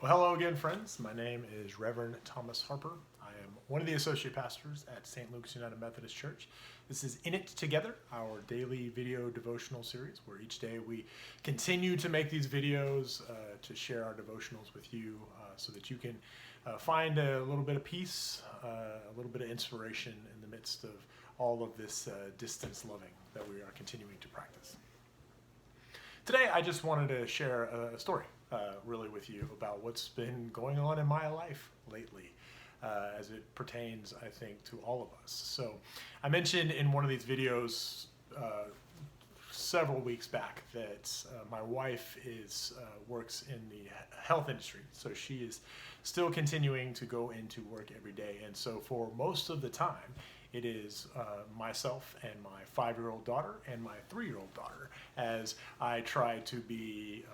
Well, hello again, friends. My name is Reverend Thomas Harper. I am one of the associate pastors at St. Luke's United Methodist Church. This is In It Together, our daily video devotional series, where each day we continue to make these videos to share our devotionals with you so that you can find a little bit of peace, a little bit of inspiration in the midst of all of this distance loving that we are continuing to practice. Today, I just wanted to share a story really with you about what's been going on in my life lately as it pertains, I think, to all of us. So I mentioned in one of these videos several weeks back that my wife works in the health industry. So she is still continuing to go into work every day. And so for most of the time, it is myself and my 5-year-old daughter and my 3-year-old daughter as I try to be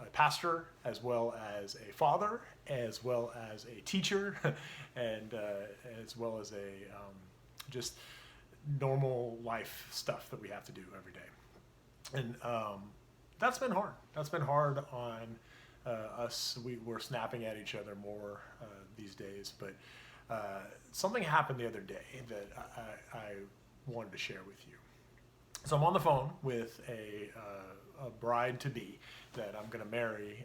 a pastor, as well as a father, as well as a teacher, and as well as a just normal life stuff that we have to do every day. And that's been hard. That's been hard on us. We're snapping at each other more these days, but something happened the other day that I wanted to share with you. So I'm on the phone with a bride-to-be that I'm going to marry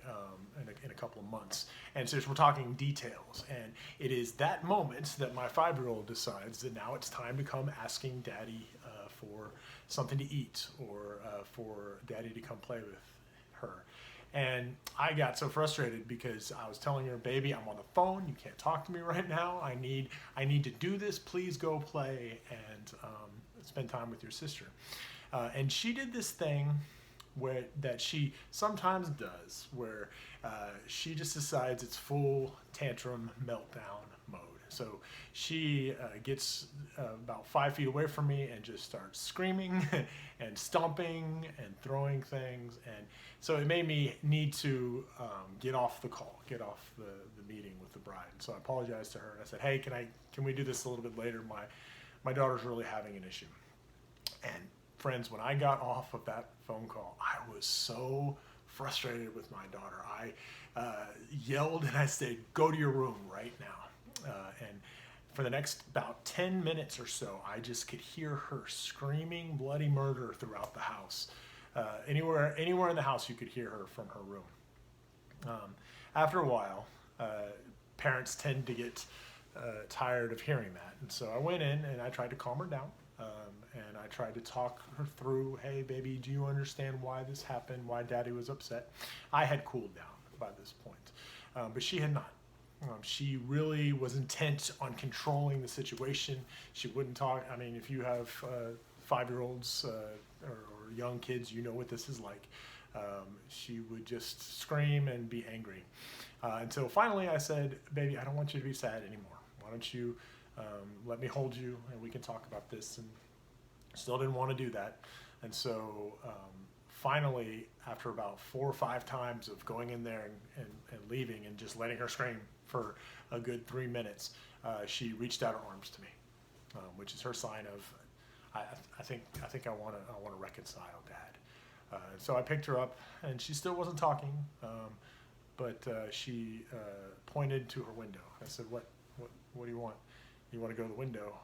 in a couple of months. And so we're talking details. And it is that moment that my 5-year-old decides that now it's time to come asking Daddy for something to eat or for Daddy to come play with her. And I got so frustrated because I was telling her, baby, I'm on the phone. You can't talk to me right now. I need to do this. Please go play and spend time with your sister. And she did this thing that she sometimes does, where she just decides it's full tantrum meltdown mode. So she gets about 5 feet away from me and just starts screaming and stomping and throwing things. And so it made me need to get off the call, get off the meeting with the bride. So I apologized to her and I said, hey, can we do this a little bit later? My daughter's really having an issue. And friends, when I got off of that phone call, I was so frustrated with my daughter. I yelled and I said, go to your room right now. And for the next about 10 minutes or so, I just could hear her screaming bloody murder throughout the house. Anywhere in the house, you could hear her from her room. After a while, parents tend to get tired of hearing that. And so I went in and I tried to calm her down. And I tried to talk her through, hey, baby, do you understand why this happened, why Daddy was upset? I had cooled down by this point, but she had not. She really was intent on controlling the situation. She wouldn't talk. I mean, if you have 5-year-olds or young kids, you know what this is like. She would just scream and be angry. Until finally I said, baby, I don't want you to be sad anymore. Why don't you let me hold you and we can talk about this? And still didn't want to do that. And so finally, after about 4 or 5 times of going in there and leaving and just letting her scream for a good 3 minutes, she reached out her arms to me, which is her sign of, I think I want to reconcile, Dad. So I picked her up, and she still wasn't talking, but she pointed to her window. I said, what do you want? You want to go to the window,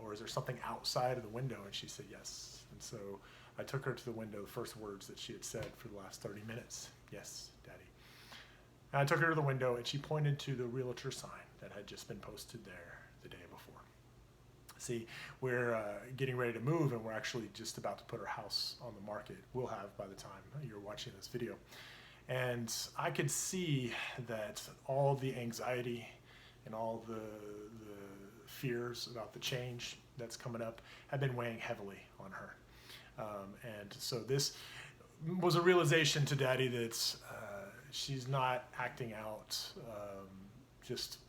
or is there something outside of the window? And she said yes. And so I took her to the window. The first words that she had said for the last 30 minutes, yes, Daddy. And I took her to the window, and she pointed to the realtor sign that had just been posted there the day before. See, we're getting ready to move, and we're actually just about to put our house on the market. We'll have by the time you're watching this video. And I could see that all the anxiety and all the fears about the change that's coming up have been weighing heavily on her. And so this was a realization to Daddy that she's not acting out just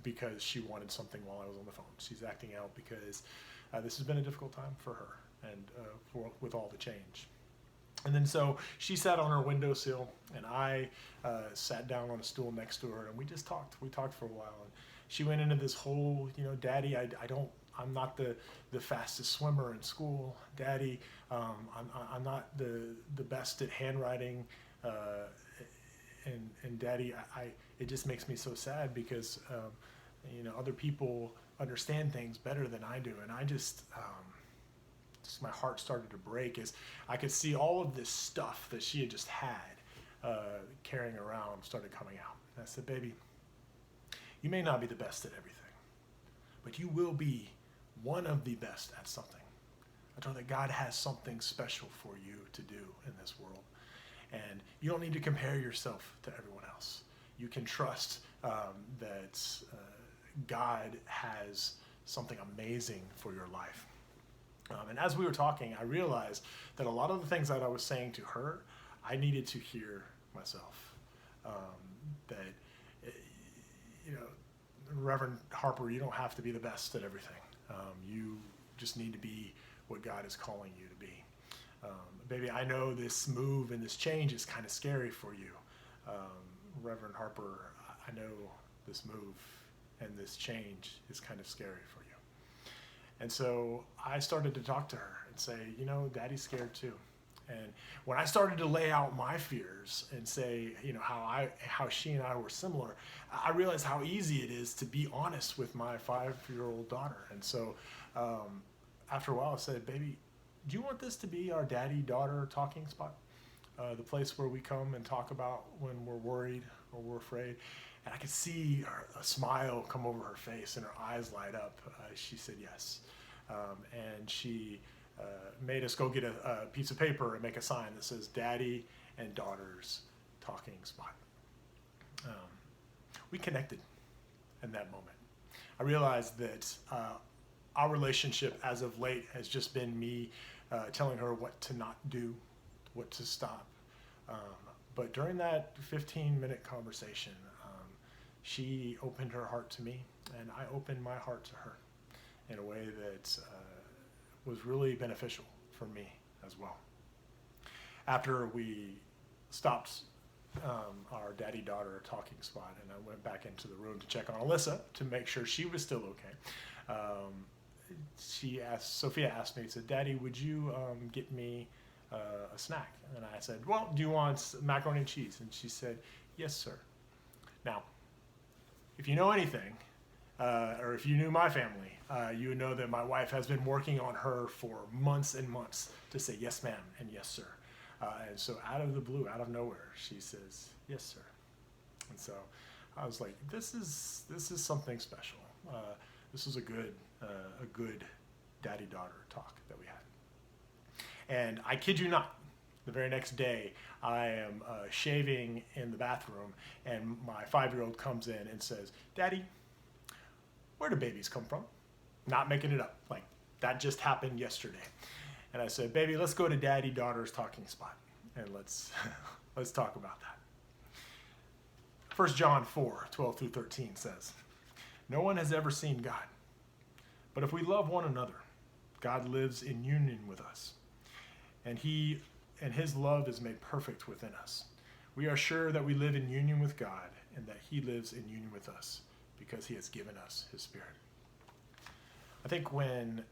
because she wanted something while I was on the phone. She's acting out because this has been a difficult time for her and with all the change. And then so she sat on her windowsill, and I sat down on a stool next to her, and we just talked. We talked for a while, and she went into this whole, Daddy, I'm not the fastest swimmer in school. Daddy, I'm not the best at handwriting, and Daddy, it just makes me so sad because other people understand things better than I do, and I just my heart started to break as I could see all of this stuff that she had just had carrying around started coming out. And I said, baby, you may not be the best at everything, but you will be one of the best at something. I told her that God has something special for you to do in this world. And you don't need to compare yourself to everyone else. You can trust that God has something amazing for your life. And as we were talking, I realized that a lot of the things that I was saying to her, I needed to hear myself. Reverend Harper, you don't have to be the best at everything. You just need to be what God is calling you to be. Baby, I know this move and this change is kind of scary for you. Reverend Harper, I know this move and this change is kind of scary for you. And so I started to talk to her and say, Daddy's scared too. And when I started to lay out my fears and say, how she and I were similar, I realized how easy it is to be honest with my 5-year-old daughter. And so after a while I said, baby, do you want this to be our daddy-daughter talking spot? The place where we come and talk about when we're worried or we're afraid. And I could see a smile come over her face and her eyes light up. She said yes. And she made us go get a piece of paper and make a sign that says Daddy and Daughter's Talking Spot. We connected in that moment. I realized that our relationship as of late has just been me telling her what to not do, what to stop. But during that 15-minute conversation, she opened her heart to me, and I opened my heart to her in a way that was really beneficial for me as well. After we stopped our daddy-daughter talking spot, and I went back into the room to check on Alyssa to make sure she was still okay, Sophia asked me, said, Daddy, would you get me a snack? And I said, well, do you want macaroni and cheese? And she said, yes, sir. Now, if you know anything, or if you knew my family, you would know that my wife has been working on her for months and months to say yes, ma'am, and yes, sir. And so out of the blue, out of nowhere, she says, yes, sir. And so I was like, this is something special. This is a good daddy-daughter talk that we had. And I kid you not, the very next day, I am shaving in the bathroom, and my 5-year-old comes in and says, Daddy, where do babies come from? Not making it up. Like, that just happened yesterday. And I said, baby, let's go to daddy-daughter's talking spot, and let's talk about that. 1 John 4:12-13 says, no one has ever seen God, but if we love one another, God lives in union with us, and his love is made perfect within us. We are sure that we live in union with God and that he lives in union with us because he has given us his Spirit. I think when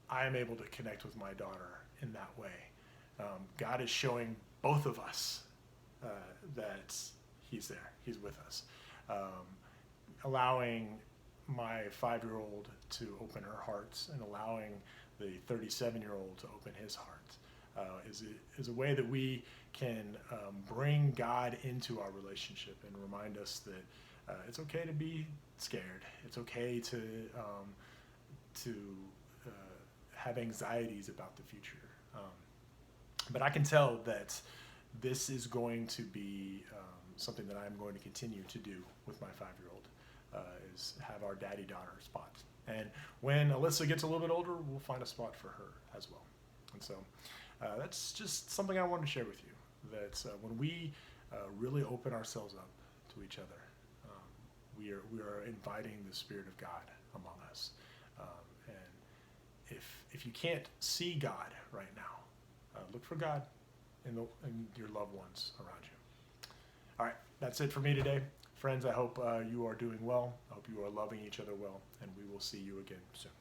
I am able to connect with my daughter in that way, God is showing both of us that he's there, he's with us. Allowing my 5-year-old to open her heart and allowing the 37-year-old to open his heart is a way that we can bring God into our relationship and remind us that it's okay to be scared. It's okay to have anxieties about the future. But I can tell that this is going to be something that I'm going to continue to do with my 5-year-old, is have our daddy-daughter spot. And when Alyssa gets a little bit older, we'll find a spot for her as well. And so that's just something I wanted to share with you, that when we really open ourselves up to each other, we are inviting the Spirit of God among us. And if you can't see God right now, look for God in your loved ones around you. All right, that's it for me today. Friends, I hope you are doing well. I hope you are loving each other well, and we will see you again soon.